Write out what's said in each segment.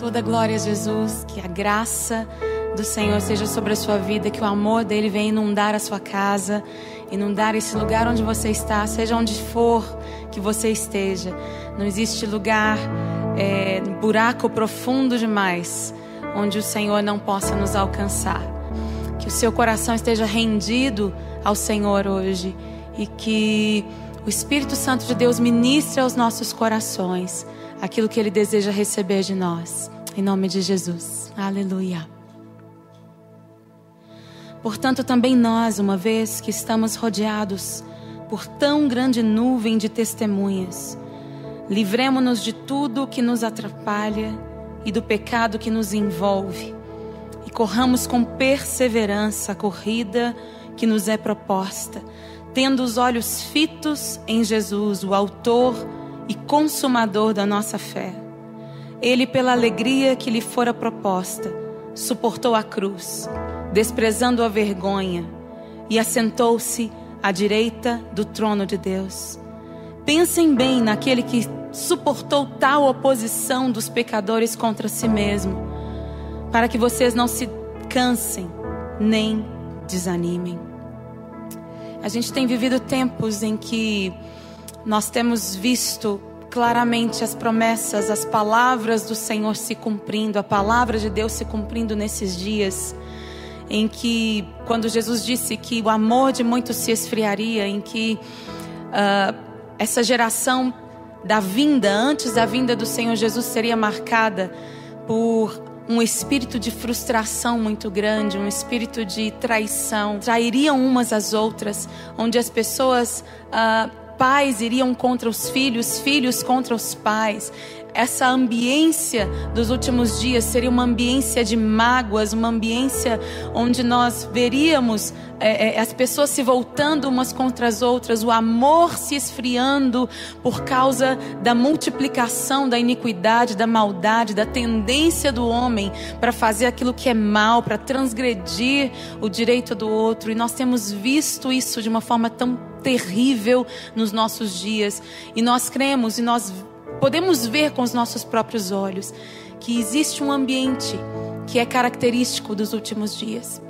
Toda glória a Jesus, que a graça do Senhor seja sobre a sua vida, que o amor dele venha inundar a sua casa, inundar esse lugar onde você está, seja onde for que você esteja. Não existe lugar, buraco profundo demais, onde o Senhor não possa nos alcançar. Que o seu coração esteja rendido ao Senhor hoje e que o Espírito Santo de Deus ministre aos nossos corações aquilo que Ele deseja receber de nós. Em nome de Jesus. Aleluia. Portanto, também nós, uma vez que estamos rodeados por tão grande nuvem de testemunhas, livremo-nos de tudo que nos atrapalha e do pecado que nos envolve, e corramos com perseverança a corrida que nos é proposta, tendo os olhos fitos em Jesus, o autor e consumador da nossa fé. Ele, pela alegria que lhe fora proposta, suportou a cruz, desprezando a vergonha, e assentou-se à direita do trono de Deus. Pensem bem naquele que suportou tal oposição dos pecadores contra si mesmo, para que vocês não se cansem nem desanimem. A gente tem vivido tempos em que nós temos visto claramente as promessas, as palavras do Senhor se cumprindo, a palavra de Deus se cumprindo nesses dias, em que, quando Jesus disse que o amor de muitos se esfriaria, em que essa geração da vinda, antes da vinda do Senhor Jesus, seria marcada por um espírito de frustração muito grande, um espírito de traição, trairiam umas às outras, onde as pessoas, pais iriam contra os filhos, filhos contra os pais. Essa ambiência dos últimos dias seria uma ambiência de mágoas, uma ambiência onde nós veríamos as pessoas se voltando umas contra as outras, o amor se esfriando por causa da multiplicação da iniquidade, da maldade, da tendência do homem para fazer aquilo que é mal, para transgredir o direito do outro. E nós temos visto isso de uma forma tão terrível nos nossos dias, e nós cremos e nós podemos ver com os nossos próprios olhos que existe um ambiente que é característico dos últimos dias,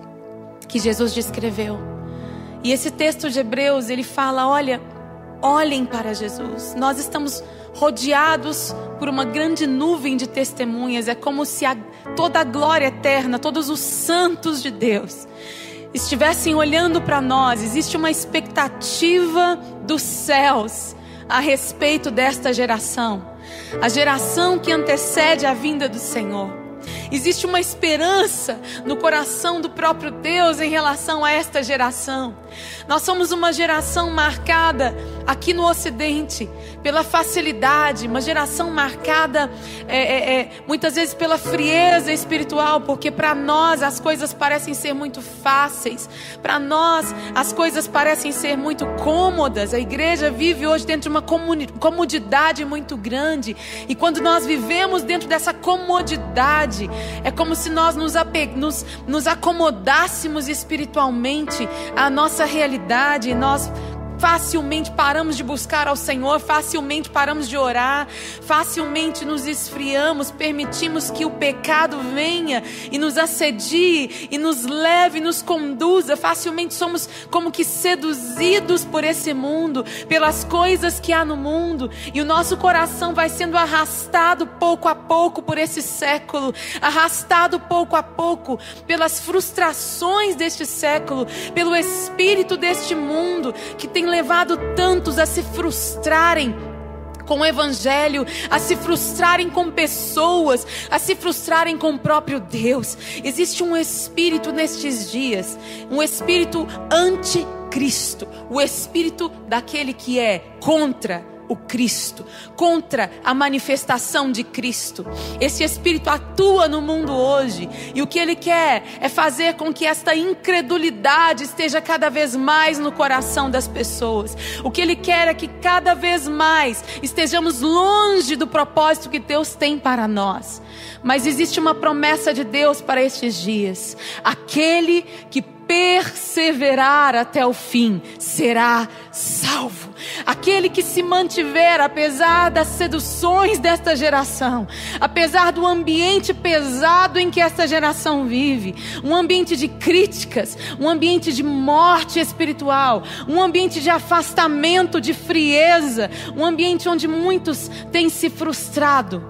que Jesus descreveu. E esse texto de Hebreus, ele fala, olhem para Jesus. Nós estamos rodeados por uma grande nuvem de testemunhas. É como se toda a glória eterna, todos os santos de Deus estivessem olhando para nós. Existe uma expectativa dos céus a respeito desta geração, a geração que antecede a vinda do Senhor. Existe uma esperança no coração do próprio Deus em relação a esta geração. Nós somos uma geração marcada aqui no Ocidente pela facilidade, uma geração marcada muitas vezes pela frieza espiritual, porque para nós as coisas parecem ser muito fáceis, para nós as coisas parecem ser muito cômodas. A igreja vive hoje dentro de uma comodidade muito grande, e quando nós vivemos dentro dessa comodidade, é como se nós nos acomodássemos espiritualmente à nossa realidade, e nós facilmente paramos de buscar ao Senhor, facilmente paramos de orar, facilmente nos esfriamos, permitimos que o pecado venha e nos assedie e nos leve, nos conduza. Facilmente somos como que seduzidos por esse mundo, pelas coisas que há no mundo, e o nosso coração vai sendo arrastado pouco a pouco por esse século, arrastado pouco a pouco pelas frustrações deste século, pelo espírito deste mundo que tem levado tantos a se frustrarem com o Evangelho, a se frustrarem com pessoas, a se frustrarem com o próprio Deus. Existe um espírito nestes dias, um espírito anticristo, o espírito daquele que é contra o Cristo, contra a manifestação de Cristo. Esse espírito atua no mundo hoje, e o que ele quer é fazer com que esta incredulidade esteja cada vez mais no coração das pessoas. O que ele quer é que cada vez mais estejamos longe do propósito que Deus tem para nós. Mas existe uma promessa de Deus para estes dias: aquele que perseverar até o fim será salvo. aquele que se mantiver apesar das seduções desta geração, apesar do ambiente pesado em que esta geração vive, um ambiente de críticas, um ambiente de morte espiritual, um ambiente de afastamento, de frieza, um ambiente onde muitos têm se frustrado.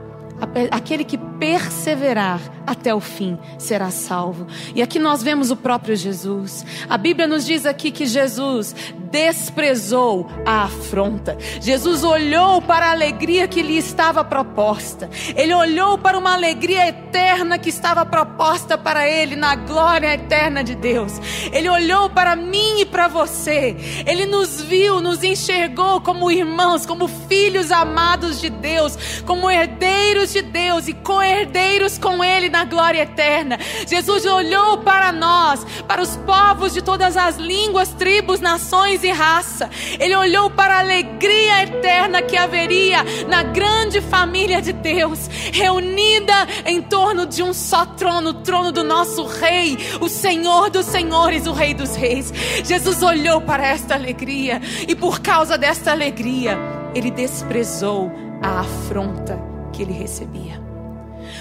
Aquele que perseverar até o fim será salvo. E aqui nós vemos o próprio Jesus. A Bíblia nos diz aqui que Jesus desprezou a afronta. Jesus olhou para a alegria que lhe estava proposta. Ele olhou para uma alegria eterna que estava proposta para ele na glória eterna de Deus. Ele olhou para mim e para você. Ele nos viu, nos enxergou como irmãos, como filhos amados de Deus, como herdeiros de Deus e co-herdeiros com Ele na glória eterna. Jesus olhou para nós, para os povos de todas as línguas, tribos, nações e raça. Ele olhou para a alegria eterna que haveria na grande família de Deus, reunida em torno de um só trono, o trono do nosso Rei, o Senhor dos Senhores, o Rei dos Reis. Jesus olhou para esta alegria e por causa desta alegria, Ele desprezou a afronta que Ele recebia.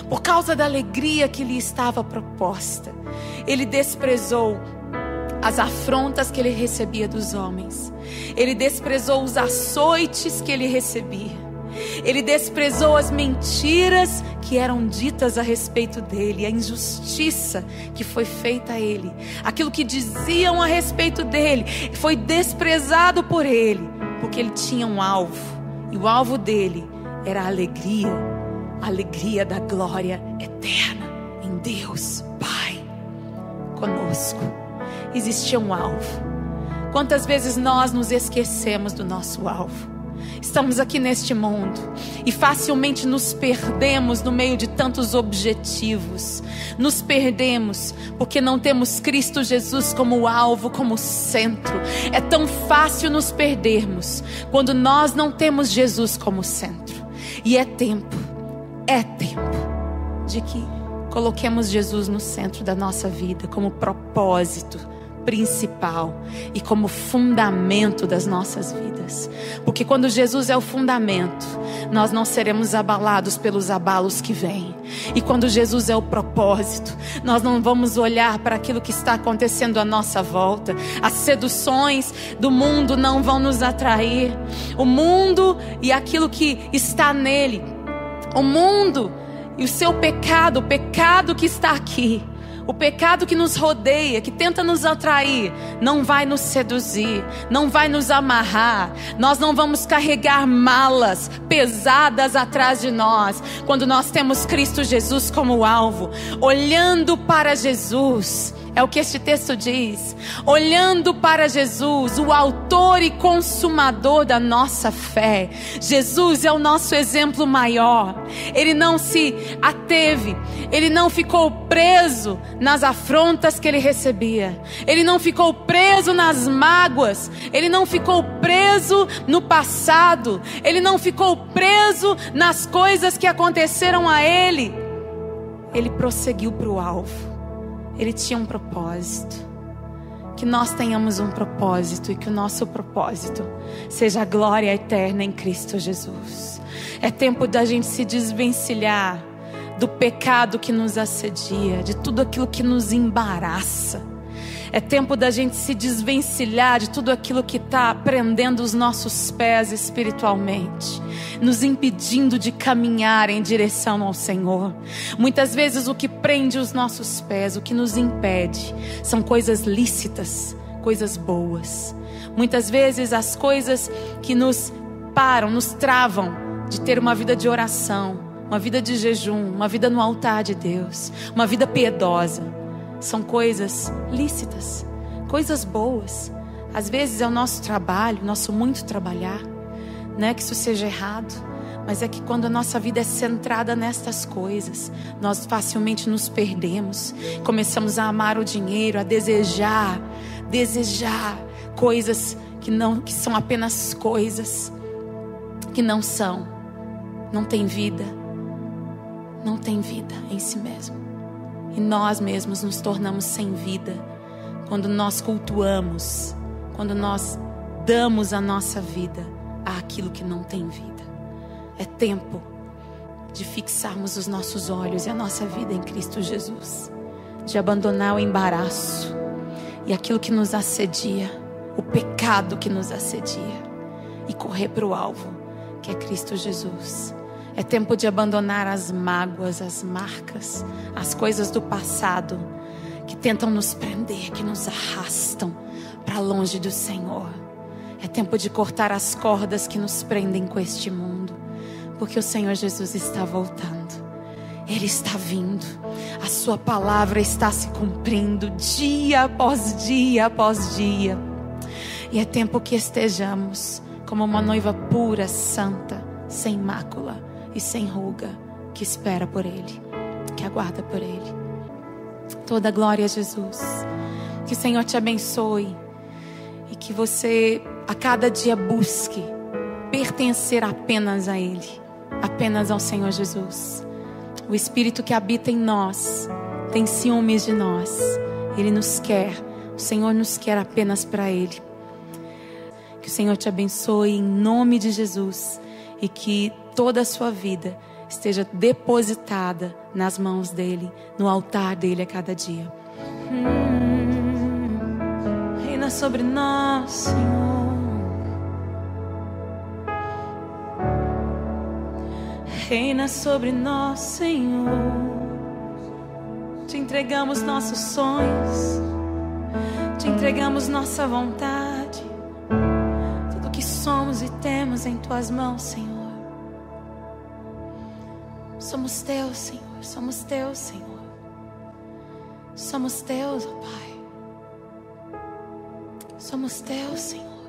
Por causa da alegria que lhe estava proposta, Ele desprezou as afrontas que Ele recebia dos homens. Ele desprezou os açoites que Ele recebia. Ele desprezou as mentiras que eram ditas a respeito dele, a injustiça que foi feita a ele, aquilo que diziam a respeito dele foi desprezado por ele, porque ele tinha um alvo, e o alvo dele era a alegria da glória eterna em Deus Pai conosco. Existia um alvo. Quantas vezes nós nos esquecemos do nosso alvo? Estamos aqui neste mundo e facilmente nos perdemos no meio de tantos objetivos. Nos perdemos porque não temos Cristo Jesus como alvo, como centro. É tão fácil nos perdermos quando nós não temos Jesus como centro. E é tempo de que coloquemos Jesus no centro da nossa vida, como propósito principal e como fundamento das nossas vidas. Porque quando Jesus é o fundamento, nós não seremos abalados pelos abalos que vêm. E quando Jesus é o propósito, nós não vamos olhar para aquilo que está acontecendo à nossa volta. As seduções do mundo não vão nos atrair. O mundo e aquilo que está nele, o mundo e o seu pecado, o pecado que está aqui, o pecado que nos rodeia, que tenta nos atrair, não vai nos seduzir, não vai nos amarrar. Nós não vamos carregar malas pesadas atrás de nós, quando nós temos Cristo Jesus como alvo, olhando para Jesus. É o que este texto diz. Olhando para Jesus, o autor e consumador da nossa fé. Jesus é o nosso exemplo maior. Ele não se ateve, ele não ficou preso nas afrontas que ele recebia. Ele não ficou preso nas mágoas. Ele não ficou preso no passado. Ele não ficou preso nas coisas que aconteceram a ele. Ele prosseguiu para o alvo. Ele tinha um propósito. Que nós tenhamos um propósito e que o nosso propósito seja a glória eterna em Cristo Jesus. É tempo da gente se desvencilhar do pecado que nos assedia, de tudo aquilo que nos embaraça. É tempo da gente se desvencilhar de tudo aquilo que está prendendo os nossos pés espiritualmente, nos impedindo de caminhar em direção ao Senhor. Muitas vezes o que prende os nossos pés, o que nos impede, são coisas lícitas, coisas boas. Muitas vezes as coisas que nos param, nos travam de ter uma vida de oração, uma vida de jejum, uma vida no altar de Deus, uma vida piedosa. São coisas lícitas, coisas boas. Às vezes é o nosso trabalho, nosso muito trabalhar. Não é que isso seja errado, mas é que quando a nossa vida é centrada nestas coisas, nós facilmente nos perdemos. Começamos a amar o dinheiro, a desejar coisas que são apenas coisas, que não tem vida em si mesmo. E nós mesmos nos tornamos sem vida quando nós cultuamos, quando nós damos a nossa vida àquilo que não tem vida. É tempo de fixarmos os nossos olhos e a nossa vida em Cristo Jesus, de abandonar o embaraço e aquilo que nos assedia, o pecado que nos assedia, e correr para o alvo, que é Cristo Jesus. É tempo de abandonar as mágoas, as marcas, as coisas do passado que tentam nos prender, que nos arrastam para longe do Senhor. É tempo de cortar as cordas que nos prendem com este mundo, porque o Senhor Jesus está voltando. Ele está vindo. A sua palavra está se cumprindo dia após dia após dia. E é tempo que estejamos como uma noiva pura, santa, sem mácula e sem ruga, que espera por Ele, que aguarda por Ele. Toda glória a Jesus. Que o Senhor te abençoe e que você a cada dia busque pertencer apenas a Ele, apenas ao Senhor Jesus. O Espírito que habita em nós tem ciúmes de nós. Ele nos quer, o Senhor nos quer apenas para Ele. Que o Senhor te abençoe em nome de Jesus e que toda a sua vida esteja depositada nas mãos dEle, no altar dEle a cada dia. Reina sobre nós, Senhor. Reina sobre nós, Senhor. Te entregamos nossos sonhos, te entregamos nossa vontade, tudo que somos e temos em Tuas mãos, Senhor. Somos Teus, Senhor, somos Teus, Senhor. Somos Teus, ó Pai. Somos Teus, Senhor.